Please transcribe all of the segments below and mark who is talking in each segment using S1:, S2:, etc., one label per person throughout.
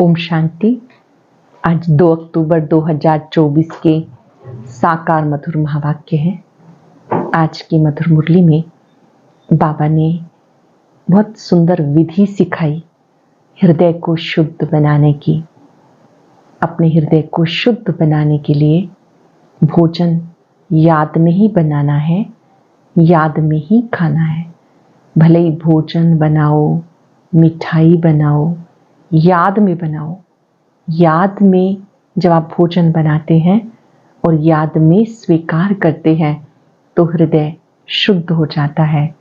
S1: ओम शांति। आज 2 अक्टूबर 2024 के साकार मधुर महावाक्य हैं। आज की मधुर मुरली में बाबा ने बहुत सुंदर विधि सिखाई हृदय को शुद्ध बनाने की। अपने हृदय को शुद्ध बनाने के लिए भोजन याद में ही बनाना है, याद में ही खाना है। भले ही भोजन बनाओ, मिठाई बनाओ, याद में बनाओ। याद में जब आप भोजन बनाते हैं और याद में स्वीकार करते हैं तो हृदय शुद्ध हो जाता है।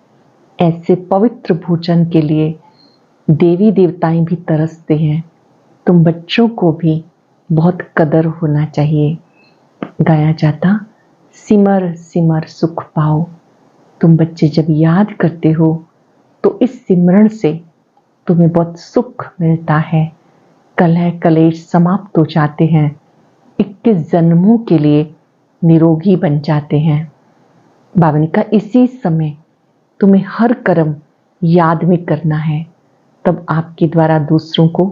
S1: ऐसे पवित्र भोजन के लिए देवी देवताएं भी तरसते हैं। तुम बच्चों को भी बहुत कदर होना चाहिए। गाया जाता सिमर सिमर सुख पाओ। तुम बच्चे जब याद करते हो तो इस सिमरण से तुम्हें बहुत सुख मिलता है। कलह कलेश समाप्त हो जाते हैं। 21 जन्मों के लिए निरोगी बन जाते हैं। बाबा ने कहा इसी समय तुम्हें हर कर्म याद में करना है, तब आपके द्वारा दूसरों को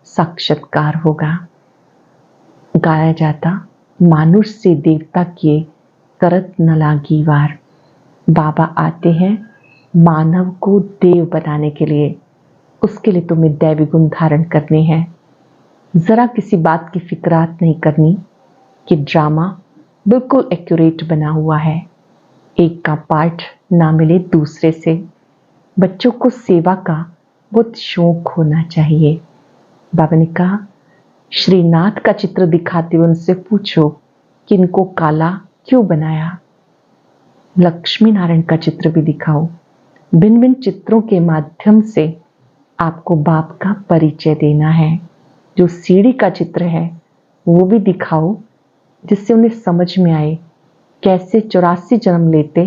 S1: साक्षात्कार होगा। गाया जाता मानुष से देवता किए करत न लागी वार। बाबा आते हैं मानव को देव बनाने के लिए। उसके लिए तुम्हें दैवी गुण धारण करने हैं। जरा किसी बात की फिक्रात नहीं करनी कि ड्रामा बिल्कुल एक्यूरेट बना हुआ है, एक का पार्ट ना मिले दूसरे से। बच्चों को सेवा का बहुत शौक होना चाहिए। बाबा ने कहा श्रीनाथ का चित्र दिखाते हुए उनसे पूछो कि इनको काला क्यों बनाया। लक्ष्मी नारायण का चित्र भी दिखाओ। भिन्न भिन्न चित्रों के माध्यम से आपको बाप का परिचय देना है। जो सीढ़ी का चित्र है वो भी दिखाओ, जिससे उन्हें समझ में आए कैसे 84 जन्म लेते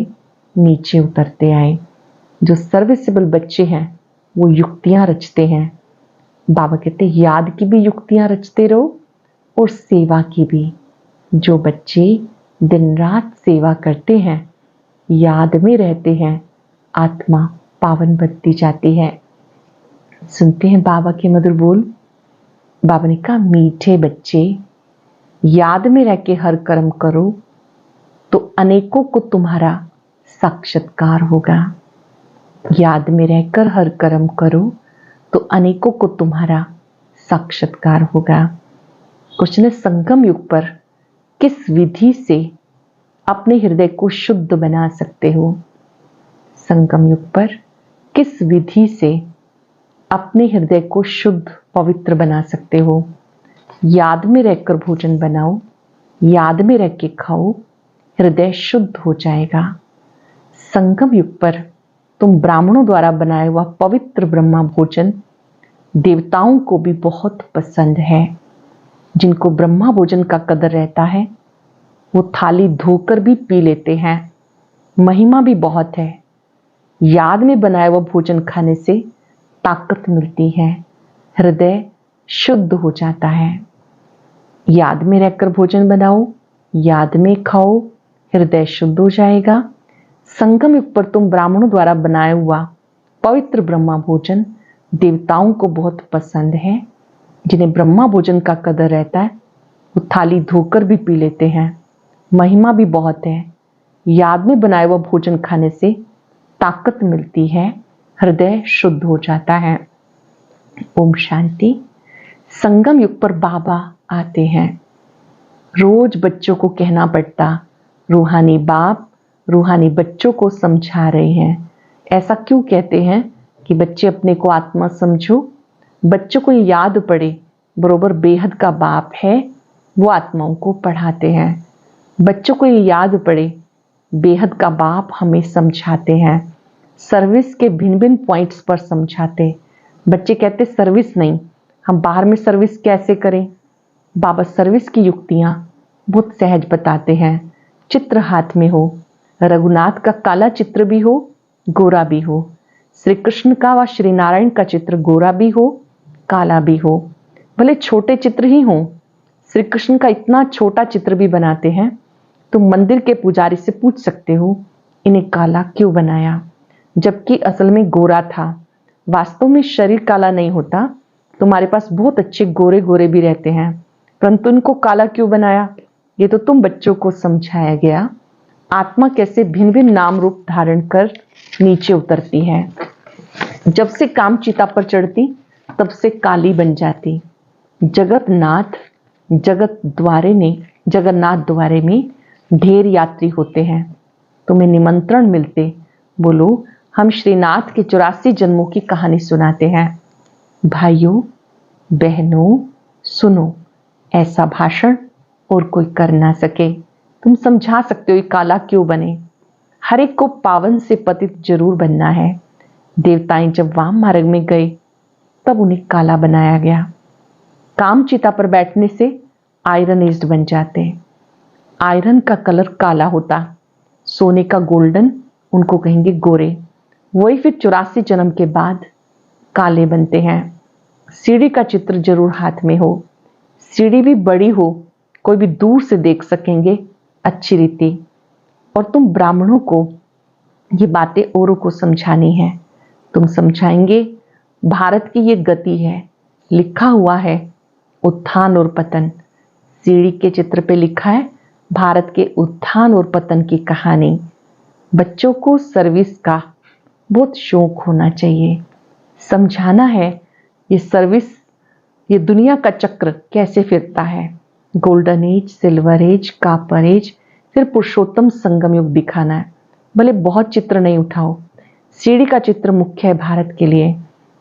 S1: नीचे उतरते आए। जो सर्विसेबल बच्चे हैं वो युक्तियां रचते हैं। बाबा कहते याद की भी युक्तियां रचते रहो और सेवा की भी। जो बच्चे दिन रात सेवा करते हैं, याद में रहते हैं, आत्मा पावन बनती जाती है। सुनते हैं बाबा के मधुर बोल। बाबा ने कहा मीठे बच्चे याद में रह के हर कर्म करो तो अनेकों को तुम्हारा साक्षात्कार होगा। याद में रहकर हर कर्म करो तो अनेकों को तुम्हारा साक्षात्कार होगा। कुछ ने संगम युग पर किस विधि से अपने हृदय को शुद्ध बना सकते हो। संगम युग पर किस विधि से अपने हृदय को शुद्ध पवित्र बना सकते हो। याद में रहकर भोजन बनाओ, याद में रह के खाओ, हृदय शुद्ध हो जाएगा। संगम युग पर तुम ब्राह्मणों द्वारा बनाया हुआ पवित्र ब्रह्मा भोजन देवताओं को भी बहुत पसंद है। जिनको ब्रह्मा भोजन का कदर रहता है वो थाली धोकर भी पी लेते हैं। महिमा भी बहुत है। याद में बनाया हुआ भोजन खाने से ताकत मिलती है, हृदय शुद्ध हो जाता है। याद में रहकर भोजन बनाओ, याद में खाओ, हृदय शुद्ध हो जाएगा। संगम युग पर तुम ब्राह्मणों द्वारा बनाया हुआ पवित्र ब्रह्मा भोजन देवताओं को बहुत पसंद है। जिन्हें ब्रह्मा भोजन का कदर रहता है वो थाली धोकर भी पी लेते हैं। महिमा भी बहुत है। याद में बनाया हुआ भोजन खाने से ताकत मिलती है, हृदय शुद्ध हो जाता है। ओम शांति। संगम युग पर बाबा आते हैं। रोज बच्चों को कहना पड़ता रूहानी बाप रूहानी बच्चों को समझा रहे हैं। ऐसा क्यों कहते हैं कि बच्चे अपने को आत्मा समझो। बच्चों को ये याद पड़े बरोबर बेहद का बाप है, वो आत्माओं को पढ़ाते हैं। बच्चों को ये याद पड़े बेहद का बाप हमें समझाते हैं। सर्विस के भिन्न भिन्न पॉइंट्स पर समझाते। बच्चे कहते सर्विस नहीं, हम बाहर में सर्विस कैसे करें। बाबा सर्विस की युक्तियां बहुत सहज बताते हैं। चित्र हाथ में हो, रघुनाथ का काला चित्र भी हो, गोरा भी हो। श्री कृष्ण का व श्री नारायण का चित्र गोरा भी हो, काला भी हो। भले छोटे चित्र ही हो। श्री कृष्ण का इतना छोटा चित्र भी बनाते हैं। तुम मंदिर के पुजारी से पूछ सकते हो इन्हें काला क्यों बनाया, जबकि असल में गोरा था। वास्तव में शरीर काला नहीं होता, तुम्हारे पास बहुत अच्छे गोरे गोरे भी रहते हैं, परंतु इनको काला क्यों बनाया? ये तो तुम बच्चों को समझाया गया आत्मा कैसे भिन्न भिन्न नाम रूप धारण कर नीचे उतरती है। जब से काम चिता पर चढ़ती तब से काली बन जाती। जगन्नाथ द्वारे में ढेर यात्री होते हैं, तुम्हें निमंत्रण मिलते बोलो हम श्रीनाथ के 84 जन्मों की कहानी सुनाते हैं। भाइयों बहनों सुनो, ऐसा भाषण और कोई कर ना सके। तुम समझा सकते हो ये काला क्यों बने। हर एक को पावन से पतित जरूर बनना है। देवताएं जब वाम मार्ग में गए तब उन्हें काला बनाया गया। काम चिता पर बैठने से आयरन एज्ड बन जाते। आयरन का कलर काला होता, सोने का गोल्डन, उनको कहेंगे गोरे। वही फिर 84 जन्म के बाद काले बनते हैं। सीढ़ी का चित्र जरूर हाथ में हो, सीढ़ी भी बड़ी हो, कोई भी दूर से देख सकेंगे अच्छी रीति। और तुम ब्राह्मणों को ये बातें औरों को समझानी है। तुम समझाएंगे भारत की ये गति है, लिखा हुआ है उत्थान और पतन। सीढ़ी के चित्र पे लिखा है भारत के उत्थान और पतन की कहानी। बच्चों को सर्विस का बहुत शौक होना चाहिए। समझाना है ये सर्विस, ये दुनिया का चक्र कैसे फिरता है। Golden age, silver age, copper age, फिर पुरुषोत्तम संगम युग दिखाना है। भले बहुत चित्र नहीं उठाओ, सीढ़ी का चित्र मुख्य है भारत के लिए।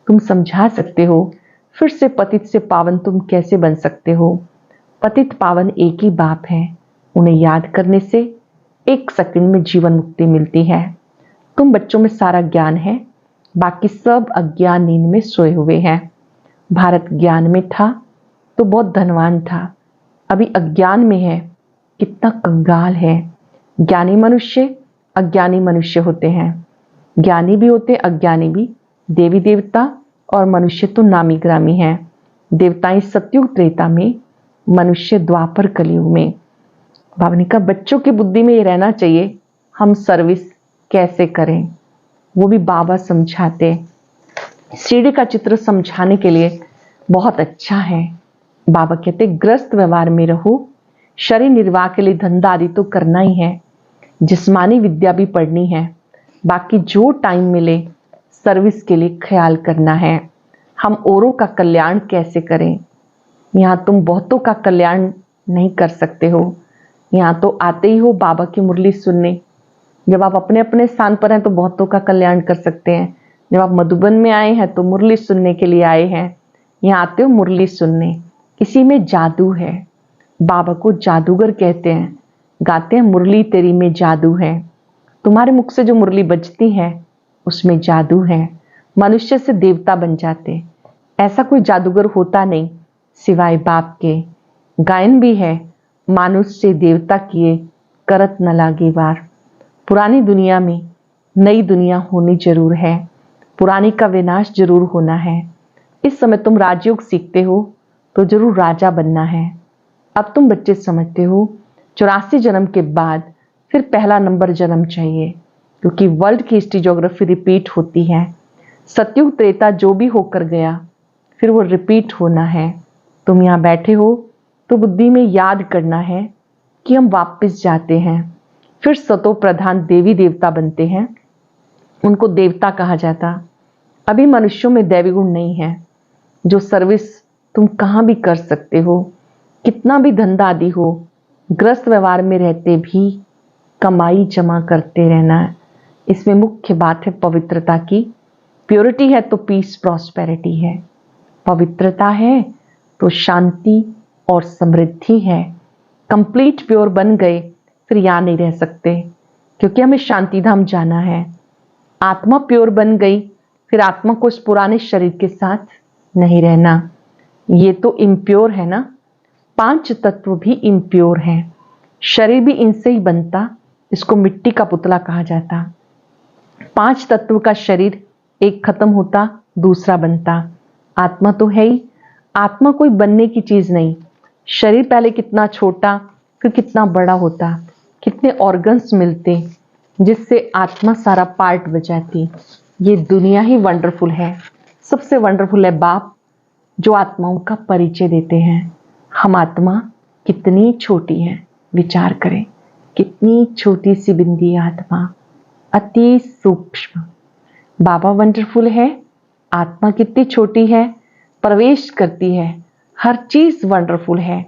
S1: तुम समझा सकते हो फिर से पतित से पावन तुम कैसे बन सकते हो। पतित पावन एक ही बाप है, उन्हें याद करने से 1 सेकंड में जीवन मुक्ति मिलती है। तुम बच्चों में सारा ज्ञान है, बाकी सब अज्ञान नींद में सोए हुए हैं। भारत ज्ञान में था तो बहुत धनवान था, अभी अज्ञान में है, कितना कंगाल है। ज्ञानी मनुष्य अज्ञानी मनुष्य होते हैं, ज्ञानी भी होते अज्ञानी भी। देवी देवता और मनुष्य तो नामी ग्रामी हैं। देवताएं सतयुग त्रेता में, मनुष्य द्वापर कलयुग में। बाबा ने कहा बच्चों की बुद्धि में ये रहना चाहिए हम सर्विस कैसे करें, वो भी बाबा समझाते। सीढ़ी का चित्र समझाने के लिए बहुत अच्छा है। बाबा कहते ग्रस्त व्यवहार में रहो, शरीर निर्वाह के लिए धंधा आदि तो करना ही है, जिस्मानी विद्या भी पढ़नी है, बाकी जो टाइम मिले सर्विस के लिए ख्याल करना है। हम औरों का कल्याण कैसे करें। यहाँ तुम बहुतों का कल्याण नहीं कर सकते हो, यहाँ तो आते ही हो बाबा की मुरली सुनने। जब आप अपने अपने स्थान पर हैं तो बहुतों का कल्याण कर सकते हैं। जब आप मधुबन में आए हैं तो मुरली सुनने के लिए आए हैं, यहाँ आते हो मुरली सुनने। इसी में जादू है, बाबा को जादूगर कहते हैं। गाते हैं मुरली तेरी में जादू है। तुम्हारे मुख से जो मुरली बजती है उसमें जादू है। मनुष्य से देवता बन जाते, ऐसा कोई जादूगर होता नहीं सिवाय बाप के। गायन भी है मानुष से देवता किए करत न लागे वार। पुरानी दुनिया में नई दुनिया होनी जरूर है, पुरानी का विनाश जरूर होना है। इस समय तुम राजयोग सीखते हो तो जरूर राजा बनना है। अब तुम बच्चे समझते हो 84 जन्म के बाद फिर पहला नंबर जन्म चाहिए, क्योंकि वर्ल्ड की हिस्ट्री ज्योग्राफी रिपीट होती है। सतयुग त्रेता जो भी होकर गया फिर वो रिपीट होना है। तुम यहाँ बैठे हो तो बुद्धि में याद करना है कि हम वापस जाते हैं, फिर सतो प्रधान देवी देवता बनते हैं। उनको देवता कहा जाता। अभी मनुष्यों में दैवी गुण नहीं है। जो सर्विस तुम कहाँ भी कर सकते हो, कितना भी धंधा आदि हो, ग्रस्त व्यवहार में रहते भी कमाई जमा करते रहना है। इसमें मुख्य बात है पवित्रता की। प्योरिटी है तो पीस प्रॉस्पेरिटी है, पवित्रता है तो शांति और समृद्धि है। कंप्लीट प्योर बन गए फिर यहाँ नहीं रह सकते, क्योंकि हमें शांति धाम जाना है। आत्मा प्योर बन गई फिर आत्मा को इस पुराने शरीर के साथ नहीं रहना। ये तो इम्प्योर है ना, 5 तत्व भी इम्प्योर हैं। शरीर भी इनसे ही बनता, इसको मिट्टी का पुतला कहा जाता। 5 तत्व का शरीर एक खत्म होता दूसरा बनता। आत्मा तो है ही, आत्मा कोई बनने की चीज नहीं। शरीर पहले कितना छोटा फिर कितना बड़ा होता, कितने ऑर्गन्स मिलते जिससे आत्मा सारा पार्ट बजाती। ये दुनिया ही वंडरफुल है। सबसे वंडरफुल है बाप, जो आत्माओं का परिचय देते हैं। हम आत्मा कितनी छोटी है, विचार करें, कितनी छोटी सी बिंदी आत्मा, अति सूक्ष्म। बाबा वंडरफुल है, आत्मा कितनी छोटी है, प्रवेश करती है, हर चीज वंडरफुल है।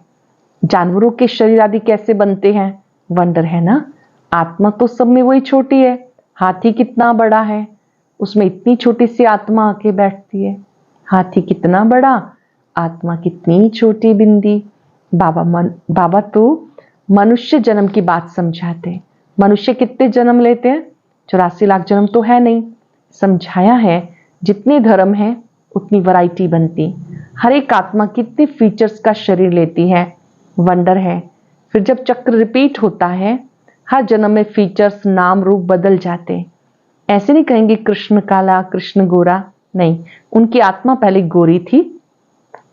S1: जानवरों के शरीर आदि कैसे बनते हैं, वंडर है ना। आत्मा तो सब में वही छोटी है। हाथी कितना बड़ा है, उसमें इतनी छोटी सी आत्मा आके बैठती है। हाथी कितना बड़ा, आत्मा कितनी छोटी बिंदी। बाबा तो मनुष्य जन्म की बात समझाते। मनुष्य कितने जन्म लेते हैं, 84 लाख जन्म तो है नहीं। समझाया है जितने धर्म है उतनी वैरायटी बनती। हर एक आत्मा कितने फीचर्स का शरीर लेती है, वंडर है। फिर जब चक्र रिपीट होता है, हर जन्म में फीचर्स नाम रूप बदल जाते। ऐसे नहीं कहेंगे कृष्ण काला कृष्ण गोरा, नहीं, उनकी आत्मा पहले गोरी थी,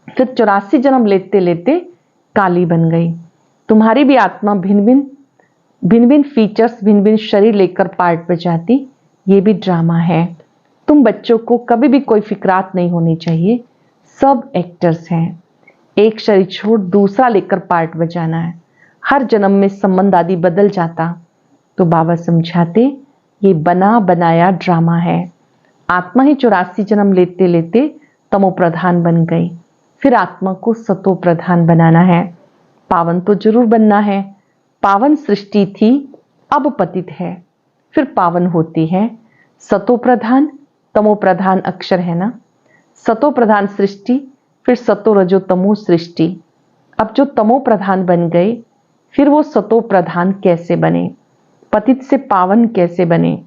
S1: फिर 84 जन्म लेते लेते काली बन गई। तुम्हारी भी आत्मा भिन्न भिन्न फीचर्स, भिन्न भिन्न शरीर लेकर पार्ट बजाती। ये भी ड्रामा है। तुम बच्चों को कभी भी कोई फिक्रात नहीं होनी चाहिए, सब एक्टर्स हैं। एक शरीर छोड़ दूसरा लेकर पार्ट बजाना है। हर जन्म में संबंध आदि बदल जाता। तो बाबा समझाते ये बना बनाया ड्रामा है। आत्मा ही 84 जन्म लेते लेते तमो प्रधान बन गई। फिर आत्मा को सतो प्रधान बनाना है। पावन तो जरूर बनना है। पावन सृष्टि थी, अब पतित है, फिर पावन होती है। सतो प्रधान तमो प्रधान अक्षर है ना। सतो प्रधान सृष्टि, फिर सतो रजो तमो सृष्टि। अब जो तमो प्रधान बन गए, फिर वो सतो प्रधान कैसे बने, पतित से पावन कैसे बने।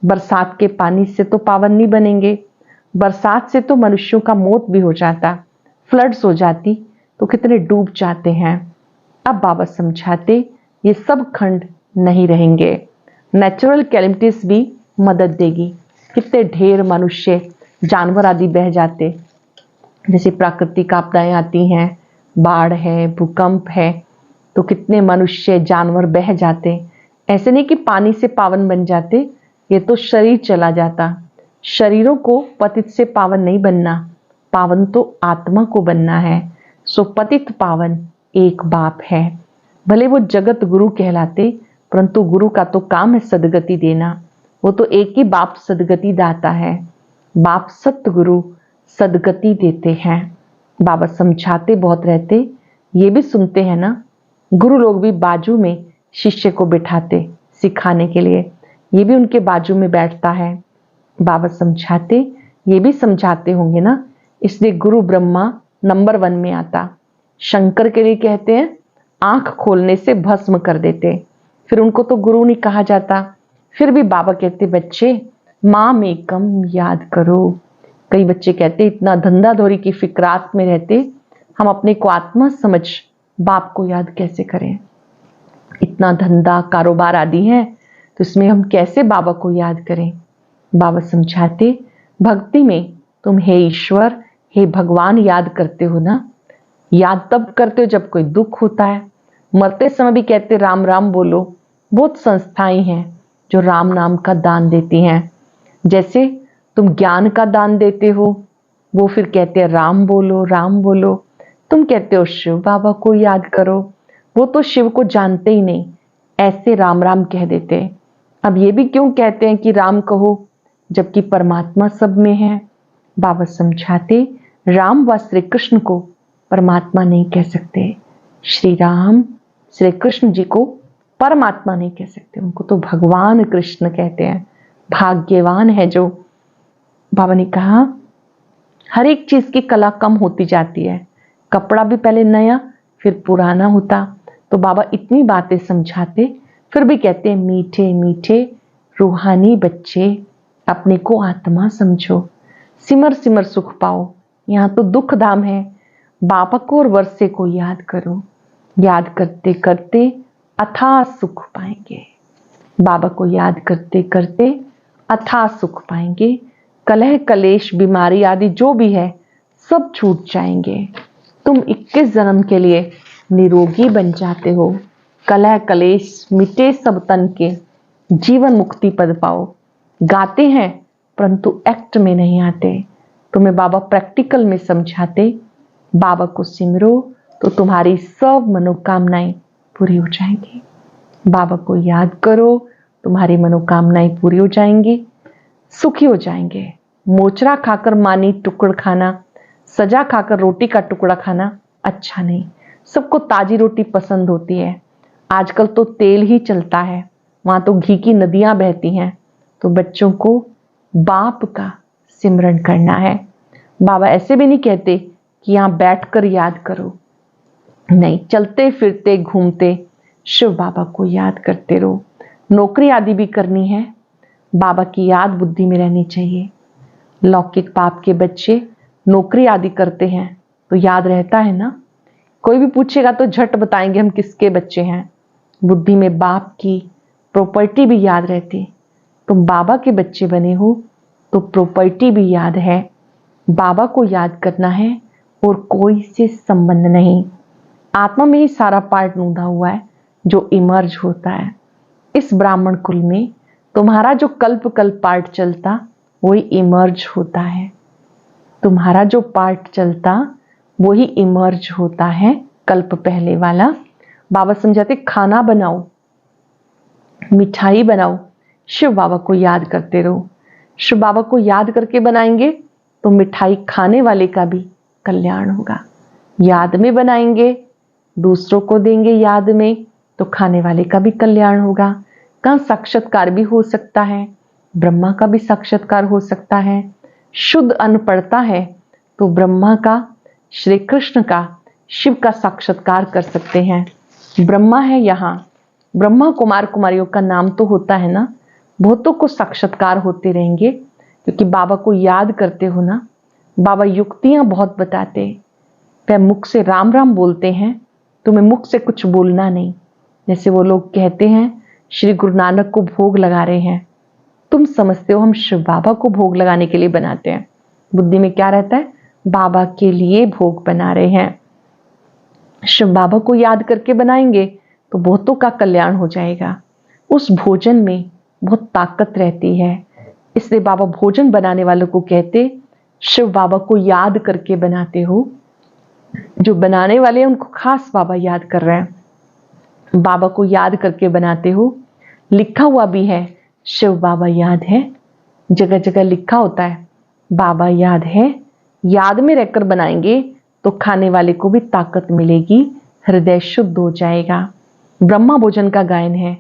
S1: बरसात के पानी से तो पावन नहीं बनेंगे। बरसात से तो मनुष्यों का मौत भी हो जाता, फ्लड्स हो जाती, तो कितने डूब जाते हैं। अब बाबा समझाते ये सब खंड नहीं रहेंगे। नेचुरल कैलेमिटीज भी मदद देगी। कितने ढेर मनुष्य जानवर आदि बह जाते, जैसे प्राकृतिक आपदाएं आती हैं, बाढ़ है, भूकंप है, तो कितने मनुष्य जानवर बह जाते। ऐसे नहीं कि पानी से पावन बन जाते, ये तो शरीर चला जाता। शरीरों को पतित से पावन नहीं बनना, पावन तो आत्मा को बनना है। सो पतित पावन एक बाप है। भले वो जगत गुरु कहलाते, परंतु गुरु का तो काम है सदगति देना। वो तो एक ही बाप सदगति दाता है। बाप सतगुरु सदगति देते हैं। बाबा समझाते बहुत रहते, ये भी सुनते हैं ना। गुरु लोग भी बाजू में शिष्य को बिठाते सिखाने के लिए, ये भी उनके बाजू में बैठता है। बाबा समझाते, ये भी समझाते होंगे ना, इसलिए गुरु ब्रह्मा नंबर 1 में आता। शंकर के लिए कहते हैं आंख खोलने से भस्म कर देते, फिर उनको तो गुरु नहीं कहा जाता। फिर भी बाबा कहते बच्चे माँ में कम याद करो। कई बच्चे कहते इतना धंधाधोरी की फिक्रात में रहते, हम अपने को आत्मा समझ बाप को याद कैसे करें। इतना धंधा कारोबार आदि है, तो इसमें हम कैसे बाबा को याद करें। बाबा समझाते भक्ति में तुम हे ईश्वर हे भगवान याद करते हो ना। याद तब करते हो जब कोई दुख होता है। मरते समय भी कहते राम राम बोलो। बहुत संस्थाएं हैं जो राम नाम का दान देती हैं। जैसे तुम ज्ञान का दान देते हो, वो फिर कहते हैं राम बोलो राम बोलो। तुम कहते हो शिव बाबा को याद करो, वो तो शिव को जानते ही नहीं, ऐसे राम राम कह देते। अब ये भी क्यों कहते हैं कि राम कहो, जबकि परमात्मा सब में है। बाबा समझाते राम व श्री कृष्ण को परमात्मा नहीं कह सकते। श्री राम श्री कृष्ण जी को परमात्मा नहीं कह सकते, उनको तो भगवान कृष्ण कहते हैं। भाग्यवान है जो। बाबा ने कहा हर एक चीज की कला कम होती जाती है। कपड़ा भी पहले नया फिर पुराना होता। तो बाबा इतनी बातें समझाते, फिर भी कहते हैं मीठे मीठे रूहानी बच्चे अपने को आत्मा समझो, सिमर सिमर सुख पाओ। यहाँ तो दुख धाम है। बाबा को और वर्षे को याद करो, याद करते करते अथाह सुख पाएंगे। बाबा को याद करते करते अथाह सुख पाएंगे। कलह कलेश बीमारी आदि जो भी है सब छूट जाएंगे। तुम 21 जन्म के लिए निरोगी बन जाते हो। कलह कलेश मिटे सब तन के, जीवन मुक्ति पद पाओ। गाते हैं परंतु एक्ट में नहीं आते। तुम्हें बाबा प्रैक्टिकल में समझाते बाबा को सिमरो तो तुम्हारी सब मनोकामनाएं पूरी हो जाएंगी। बाबा को याद करो, तुम्हारी मनोकामनाएं पूरी हो जाएंगी, सुखी हो जाएंगे। मोचरा खाकर मानी टुकड़ खाना, सजा खाकर रोटी का टुकड़ा खाना अच्छा नहीं। सबको ताजी रोटी पसंद होती है, आजकल तो तेल ही चलता है, वहां तो घी की नदियां बहती हैं। तो बच्चों को बाप का सिमरन करना है। बाबा ऐसे भी नहीं कहते कि यहां बैठकर याद करो, नहीं, चलते फिरते घूमते शिव बाबा को याद करते रहो। नौकरी आदि भी करनी है, बाबा की याद बुद्धि में रहनी चाहिए। लौकिक पाप के बच्चे नौकरी आदि करते हैं तो याद रहता है ना, कोई भी पूछेगा तो झट बताएंगे हम किसके बच्चे हैं। बुद्धि में बाप की प्रॉपर्टी भी याद रहती। तुम बाबा के बच्चे बने हो तो प्रॉपर्टी भी याद है। बाबा को याद करना है और कोई से संबंध नहीं। आत्मा में ही सारा पार्ट नूंदा हुआ है जो इमर्ज होता है। इस ब्राह्मण कुल में तुम्हारा जो कल्प कल्प पार्ट चलता वही इमर्ज होता है। तुम्हारा जो पार्ट चलता वही इमर्ज होता है, कल्प पहले वाला। बाबा समझाते खाना बनाओ, मिठाई बनाओ, शिव बाबा को याद करते रहो। शिव बाबा को याद करके बनाएंगे तो मिठाई खाने वाले का भी कल्याण होगा। याद में बनाएंगे, दूसरों को देंगे याद में, तो खाने वाले का भी कल्याण होगा। कहाँ साक्षात्कार भी हो सकता है, ब्रह्मा का भी साक्षात्कार हो सकता है। शुद्ध अन्न पड़ता है तो ब्रह्मा का, श्री कृष्ण का, शिव का साक्षात्कार कर सकते हैं। ब्रह्मा है यहाँ, ब्रह्मा कुमार कुमारियों का नाम तो होता है ना, बहुतों को साक्षात्कार होते रहेंगे क्योंकि बाबा को याद करते हो ना। बाबा युक्तियां बहुत बताते, वह मुख से राम राम बोलते हैं, तुम्हें मुख से कुछ बोलना नहीं। जैसे वो लोग कहते हैं श्री गुरु नानक को भोग लगा रहे हैं, तुम समझते हो हम शिव बाबा को भोग लगाने के लिए बनाते हैं। बुद्धि में क्या रहता है, बाबा के लिए भोग बना रहे हैं। शिव बाबा को याद करके बनाएंगे तो बहुतों का कल्याण हो जाएगा। उस भोजन में बहुत ताकत रहती है, इसलिए बाबा भोजन बनाने वालों को कहते शिव बाबा को याद करके बनाते हो। जो बनाने वाले हैं उनको खास बाबा याद कर रहे हैं, बाबा को याद करके बनाते हो। लिखा हुआ भी है शिव बाबा याद है, जगह जगह लिखा होता है बाबा याद है। याद में रहकर बनाएंगे तो खाने वाले को भी ताकत मिलेगी, हृदय शुद्ध हो जाएगा। ब्रह्मा भोजन का गायन है,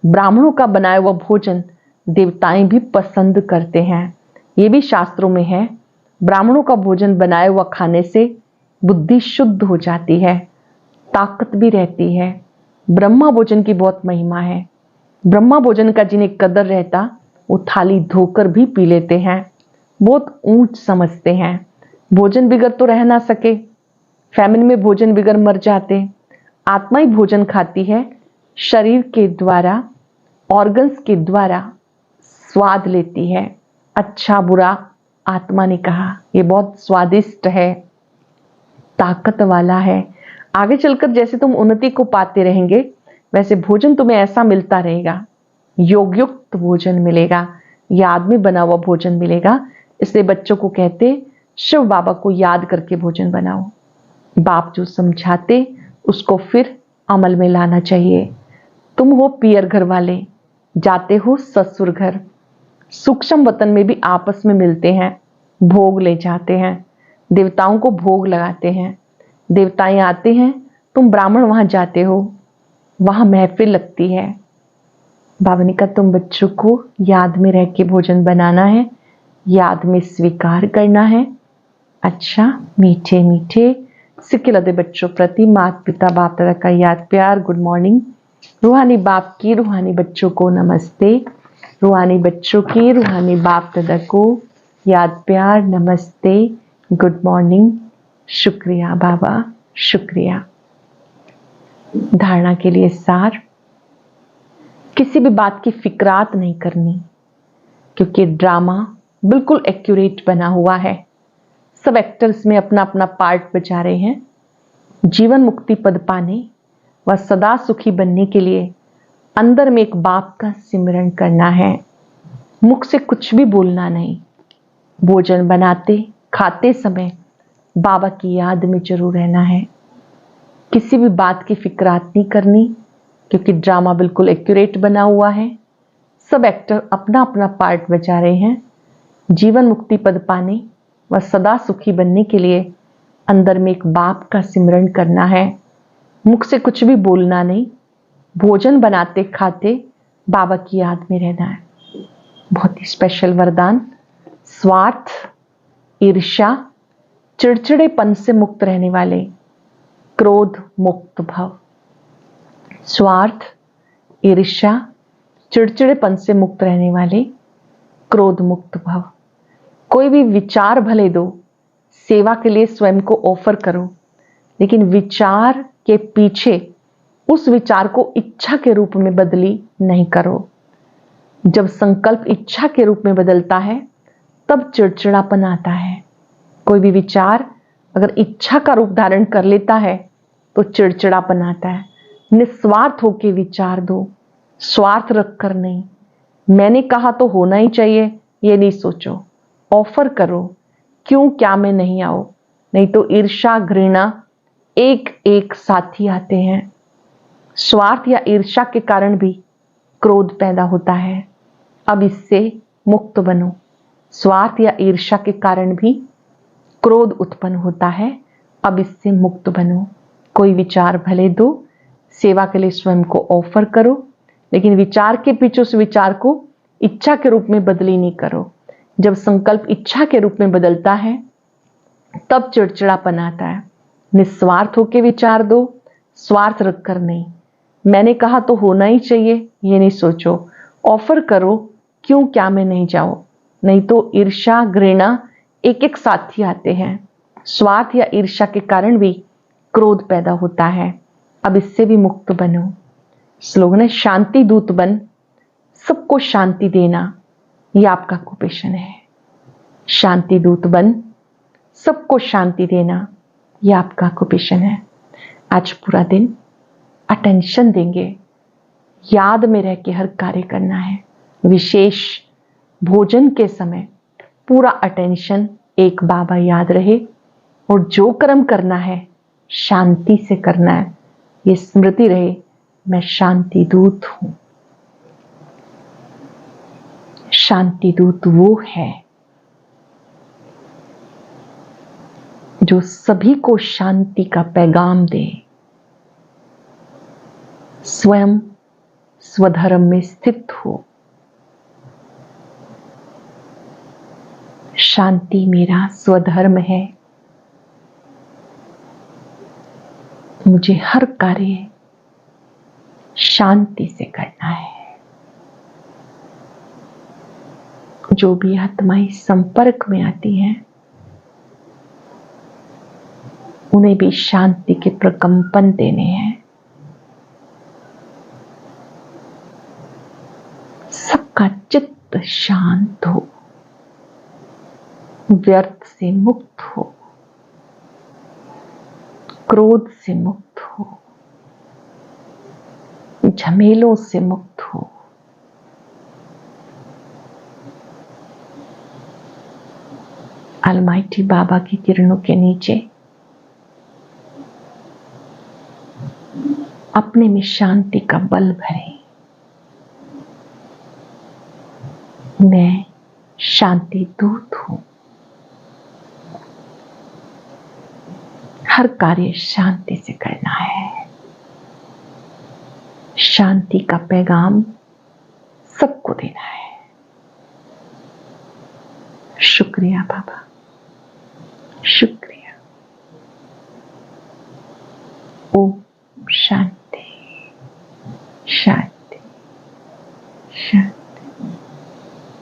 S1: ब्राह्मणों का बनाया हुआ भोजन देवताएं भी पसंद करते हैं, ये भी शास्त्रों में है। ब्राह्मणों का भोजन बनाया हुआ खाने से बुद्धि शुद्ध हो जाती है, ताकत भी रहती है। ब्रह्मा भोजन की बहुत महिमा है। ब्रह्मा भोजन का जिन्हें कदर रहता वो थाली धोकर भी पी लेते हैं, बहुत ऊंच समझते हैं। भोजन बिगर तो रह ना सके, फैमिली में भोजन बिगर मर जाते। आत्मा ही भोजन खाती है, शरीर के द्वारा, ऑर्गन्स के द्वारा स्वाद लेती है। अच्छा बुरा आत्मा ने कहा ये बहुत स्वादिष्ट है, ताकत वाला है। आगे चलकर जैसे तुम उन्नति को पाते रहेंगे वैसे भोजन तुम्हें ऐसा मिलता रहेगा, योगयुक्त भोजन मिलेगा, याद में बना हुआ भोजन मिलेगा। इसलिए बच्चों को कहते शिव बाबा को याद करके भोजन बनाओ। बाप जो समझाते उसको फिर अमल में लाना चाहिए। तुम हो पियर घर वाले, जाते हो ससुर घर, सूक्ष्म वतन में भी आपस में मिलते हैं, भोग ले जाते हैं, देवताओं को भोग लगाते हैं। देवताएं आते हैं, तुम ब्राह्मण वहां जाते हो, वहां महफिल लगती है। बाबा ने कहा तुम बच्चों को याद में रह के भोजन बनाना है, याद में स्वीकार करना है। अच्छा, मीठे मीठे सिक्के लदे बच्चों प्रति माता पिता बाप दादा का याद प्यार, गुड मॉर्निंग। रूहानी बाप की रूहानी बच्चों को नमस्ते, रूहानी बच्चों की रूहानी बाप दादा को याद प्यार, नमस्ते, गुड मॉर्निंग। शुक्रिया बाबा, शुक्रिया। धारणा के लिए सार, किसी भी बात की फिक्रात नहीं करनी क्योंकि ड्रामा बिल्कुल एक्यूरेट बना हुआ है। सब एक्टर्स में अपना अपना पार्ट बजा रहे हैं। जीवन मुक्ति पद पाने व सदा सुखी बनने के लिए अंदर में एक बाप का सिमरन करना है। मुख से कुछ भी बोलना नहीं। भोजन बनाते खाते समय बाबा की याद में जरूर रहना है। किसी भी बात की फिक्रात नहीं करनी, क्योंकि ड्रामा बिल्कुल एक्यूरेट बना हुआ है। सब एक्टर अपना अपना पार्ट बजा रहे हैं। जीवन मुक्ति पद पाने व सदा सुखी बनने के लिए अंदर में एक बाप का सिमरन करना है। मुख से कुछ भी बोलना नहीं। भोजन बनाते खाते बाबा की याद में रहना है। बहुत ही स्पेशल वरदान। स्वार्थ, ईर्ष्या, चिड़चिड़ेपन से मुक्त रहने वाले क्रोध मुक्त भव। स्वार्थ, ईर्ष्या, चिड़चिड़ेपन से मुक्त रहने वाले क्रोध मुक्त भव। कोई भी विचार भले दो, सेवा के लिए स्वयं को ऑफर करो, लेकिन विचार के पीछे उस विचार को इच्छा के रूप में बदली नहीं करो। जब संकल्प इच्छा के रूप में बदलता है तब चिड़चिड़ापन आता है। कोई भी विचार अगर इच्छा का रूप धारण कर लेता है तो चिड़चिड़ापन आता है। निस्वार्थ होकर विचार दो, स्वार्थ रखकर नहीं। मैंने कहा तो होना ही चाहिए ये नहीं सोचो। ऑफर करो, क्यों क्या में नहीं आओ, नहीं तो ईर्ष्या घृणा एक एक साथी आते हैं। स्वार्थ या ईर्ष्या के कारण भी क्रोध पैदा होता है। अब इससे मुक्त बनो। स्वार्थ या ईर्ष्या के कारण भी क्रोध उत्पन्न होता है। अब इससे मुक्त बनो। कोई विचार भले दो, सेवा के लिए स्वयं को ऑफर करो, लेकिन विचार के पीछे उस विचार को इच्छा के रूप में बदली नहीं करो। जब संकल्प इच्छा के रूप में बदलता है तब चिड़चिड़ापन आता है। निस्वार्थ होकर विचार दो, स्वार्थ रखकर नहीं। मैंने कहा तो होना ही चाहिए ये नहीं सोचो। ऑफर करो, क्यों क्या में नहीं जाओ, नहीं तो ईर्ष्या घृणा एक एक साथी आते हैं। स्वार्थ या ईर्ष्या के कारण भी क्रोध पैदा होता है। अब इससे भी मुक्त बनो। स्लोगन है शांति दूत बन, सबको शांति देना, ये आपका कुपेशन है। शांति दूत बन, सबको शांति देना, ये आपका कुपेशन है। आज पूरा दिन अटेंशन देंगे, याद में रह के हर कार्य करना है। विशेष भोजन के समय पूरा अटेंशन एक बाबा याद रहे, और जो कर्म करना है शांति से करना है। ये स्मृति रहे, मैं शांति दूत हूं। शांति दूत वो है जो सभी को शांति का पैगाम दे, स्वयं स्वधर्म में स्थित हो। शांति मेरा स्वधर्म है। मुझे हर कार्य शांति से करना है। जो भी आत्माएं संपर्क में आती हैं उन्हें भी शांति के प्रकंपन देने हैं। सबका चित्त शांत हो, व्यर्थ से मुक्त हो, क्रोध से मुक्त हो, झमेलों से मुक्त हो। अलमाइटी बाबा की किरणों के नीचे अपने में शांति का बल भरें। मैं शांति दूत हूं। हर कार्य शांति से करना है। शांति का पैगाम सबको देना है। शुक्रिया बाबा, शुक्रिया। ओम शांति।